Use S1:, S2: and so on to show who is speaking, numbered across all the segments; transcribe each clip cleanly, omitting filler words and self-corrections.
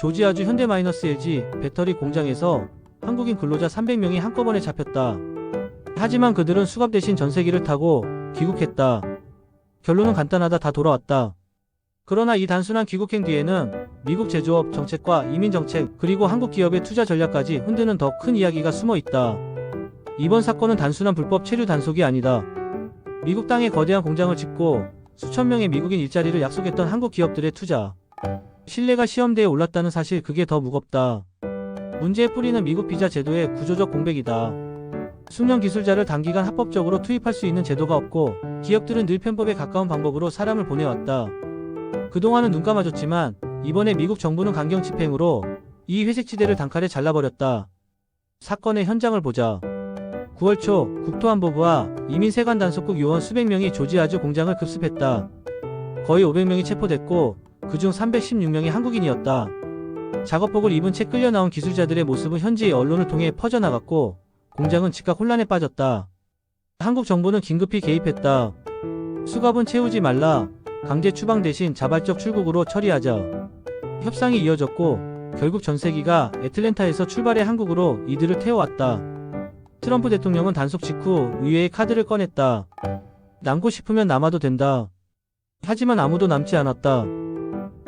S1: 조지아주 현대-LG 배터리 공장에서 한국인 근로자 300명이 한꺼번에 잡혔다. 하지만 그들은 수갑 대신 전세기를 타고 귀국했다. 결론은 간단하다. 다 돌아왔다. 그러나 이 단순한 귀국행 뒤에는 미국 제조업 정책과 이민 정책, 그리고 한국 기업의 투자 전략까지 흔드는 더 큰 이야기가 숨어 있다. 이번 사건은 단순한 불법 체류 단속이 아니다. 미국 땅에 거대한 공장을 짓고 수천 명의 미국인 일자리를 약속했던 한국 기업들의 투자, 신뢰가 시험대에 올랐다는 사실, 그게 더 무겁다. 문제의 뿌리는 미국 비자 제도의 구조적 공백이다. 숙련 기술자를 단기간 합법적으로 투입할 수 있는 제도가 없고 기업들은 늘 편법에 가까운 방법으로 사람을 보내왔다. 그동안은 눈 감아줬지만 이번에 미국 정부는 강경 집행으로 이 회색지대를 단칼에 잘라버렸다. 사건의 현장을 보자. 9월 초 국토안보부와 이민세관단속국 요원 수백 명이 조지아주 공장을 급습했다. 거의 500명이 체포됐고 그중 316명이 한국인이었다. 작업복을 입은 채 끌려나온 기술자들의 모습은 현지의 언론을 통해 퍼져나갔고 공장은 즉각 혼란에 빠졌다. 한국 정부는 긴급히 개입했다. 수갑은 채우지 말라, 강제 추방 대신 자발적 출국으로 처리하자. 협상이 이어졌고 결국 전세기가 애틀랜타에서 출발해 한국으로 이들을 태워왔다. 트럼프 대통령은 단속 직후 의회의 카드를 꺼냈다. 남고 싶으면 남아도 된다. 하지만 아무도 남지 않았다.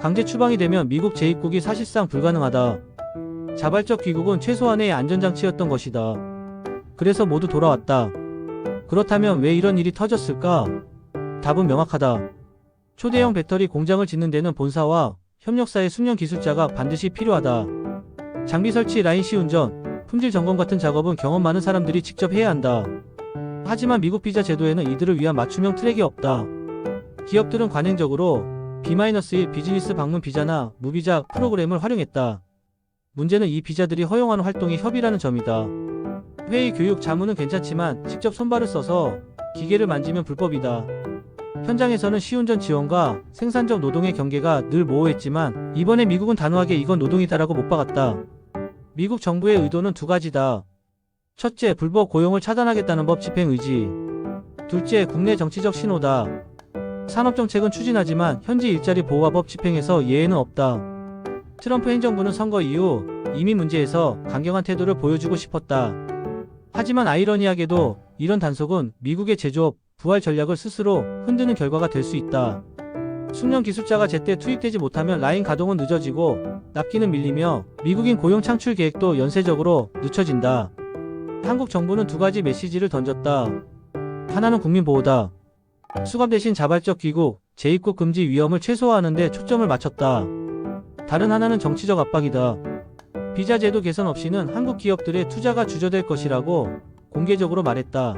S1: 강제 추방이 되면 미국 재입국이 사실상 불가능하다. 자발적 귀국은 최소한의 안전장치였던 것이다. 그래서 모두 돌아왔다. 그렇다면 왜 이런 일이 터졌을까? 답은 명확하다. 초대형 배터리 공장을 짓는 데는 본사와 협력사의 숙련 기술자가 반드시 필요하다. 장비 설치, 라인 시운전, 품질 점검 같은 작업은 경험 많은 사람들이 직접 해야 한다. 하지만 미국 비자 제도에는 이들을 위한 맞춤형 트랙이 없다. 기업들은 관행적으로 B-1 비즈니스 방문 비자나 무비자 프로그램을 활용했다. 문제는 이 비자들이 허용하는 활동이 협의라는 점이다. 회의, 교육, 자문은 괜찮지만 직접 손발을 써서 기계를 만지면 불법이다. 현장에서는 시운전 지원과 생산적 노동의 경계가 늘 모호했지만 이번에 미국은 단호하게 이건 노동이다라고 못 박았다. 미국 정부의 의도는 두 가지다. 첫째, 불법 고용을 차단하겠다는 법 집행 의지. 둘째, 국내 정치적 신호다. 산업정책은 추진하지만 현지 일자리 보호와 법 집행에서 예외는 없다. 트럼프 행정부는 선거 이후 이민 문제에서 강경한 태도를 보여주고 싶었다. 하지만 아이러니하게도 이런 단속은 미국의 제조업 부활 전략을 스스로 흔드는 결과가 될 수 있다. 숙련 기술자가 제때 투입되지 못하면 라인 가동은 늦어지고 납기는 밀리며 미국인 고용 창출 계획도 연쇄적으로 늦춰진다. 한국 정부는 두 가지 메시지를 던졌다. 하나는 국민 보호다. 수갑 대신 자발적 귀국, 재입국 금지 위험을 최소화하는 데 초점을 맞췄다. 다른 하나는 정치적 압박이다. 비자 제도 개선 없이는 한국 기업들의 투자가 주저될 것이라고 공개적으로 말했다.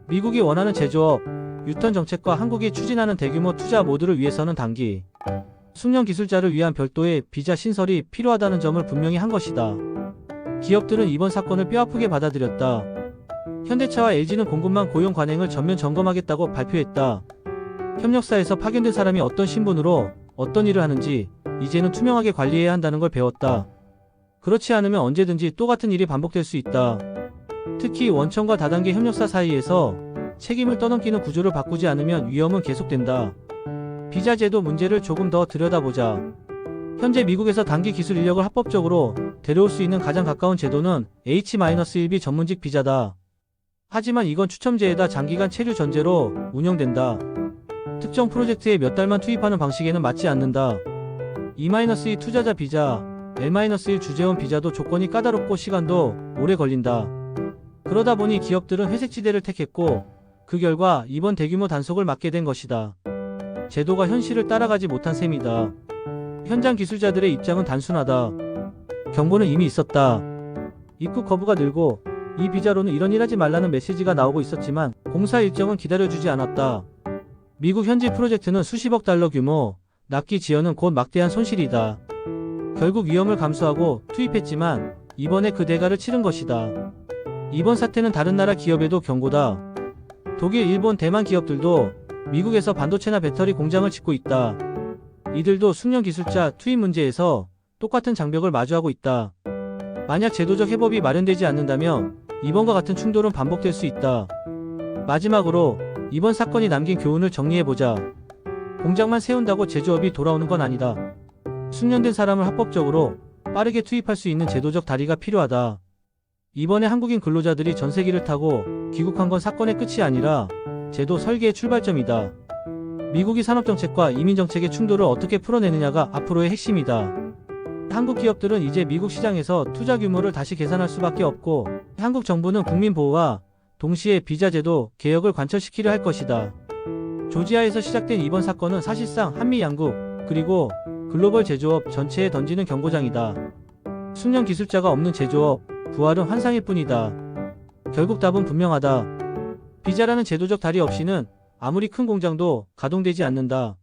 S1: 미국이 원하는 제조업, 유턴 정책과 한국이 추진하는 대규모 투자 모두를 위해서는 단기 숙련 기술자를 위한 별도의 비자 신설이 필요하다는 점을 분명히 한 것이다. 기업들은 이번 사건을 뼈아프게 받아들였다. 현대차와 LG는 공급망 고용 관행을 전면 점검하겠다고 발표했다. 협력사에서 파견된 사람이 어떤 신분으로 어떤 일을 하는지 이제는 투명하게 관리해야 한다는 걸 배웠다. 그렇지 않으면 언제든지 똑같은 일이 반복될 수 있다. 특히 원청과 다단계 협력사 사이에서 책임을 떠넘기는 구조를 바꾸지 않으면 위험은 계속된다. 비자 제도 문제를 조금 더 들여다보자. 현재 미국에서 단기 기술 인력을 합법적으로 데려올 수 있는 가장 가까운 제도는 H-1B 전문직 비자다. 하지만 이건 추첨제에다 장기간 체류 전제로 운영된다. 특정 프로젝트에 몇 달만 투입하는 방식에는 맞지 않는다. E-2 투자자 비자, L-1 주재원 비자도 조건이 까다롭고 시간도 오래 걸린다. 그러다 보니 기업들은 회색지대를 택했고 그 결과 이번 대규모 단속을 맞게 된 것이다. 제도가 현실을 따라가지 못한 셈이다. 현장 기술자들의 입장은 단순하다. 경고는 이미 있었다. 입국 거부가 늘고 이 비자로는 이런 일 하지 말라는 메시지가 나오고 있었지만 공사 일정은 기다려주지 않았다. 미국 현지 프로젝트는 수십억 달러 규모, 납기 지연은 곧 막대한 손실이다. 결국 위험을 감수하고 투입했지만 이번에 그 대가를 치른 것이다. 이번 사태는 다른 나라 기업에도 경고다. 독일, 일본, 대만 기업들도 미국에서 반도체나 배터리 공장을 짓고 있다. 이들도 숙련 기술자 투입 문제에서 똑같은 장벽을 마주하고 있다. 만약 제도적 해법이 마련되지 않는다면 이번과 같은 충돌은 반복될 수 있다. 마지막으로 이번 사건이 남긴 교훈을 정리해보자. 공장만 세운다고 제조업이 돌아오는 건 아니다. 숙련된 사람을 합법적으로 빠르게 투입할 수 있는 제도적 다리가 필요하다. 이번에 한국인 근로자들이 전세기를 타고 귀국한 건 사건의 끝이 아니라 제도 설계의 출발점이다. 미국이 산업정책과 이민정책의 충돌을 어떻게 풀어내느냐가 앞으로의 핵심이다. 한국 기업들은 이제 미국 시장에서 투자 규모를 다시 계산할 수밖에 없고, 한국 정부는 국민 보호와 동시에 비자 제도 개혁을 관철시키려 할 것이다. 조지아에서 시작된 이번 사건은 사실상 한미 양국 그리고 글로벌 제조업 전체에 던지는 경고장이다. 숙련 기술자가 없는 제조업 부활은 환상일 뿐이다. 결국 답은 분명하다. 비자라는 제도적 다리 없이는 아무리 큰 공장도 가동되지 않는다.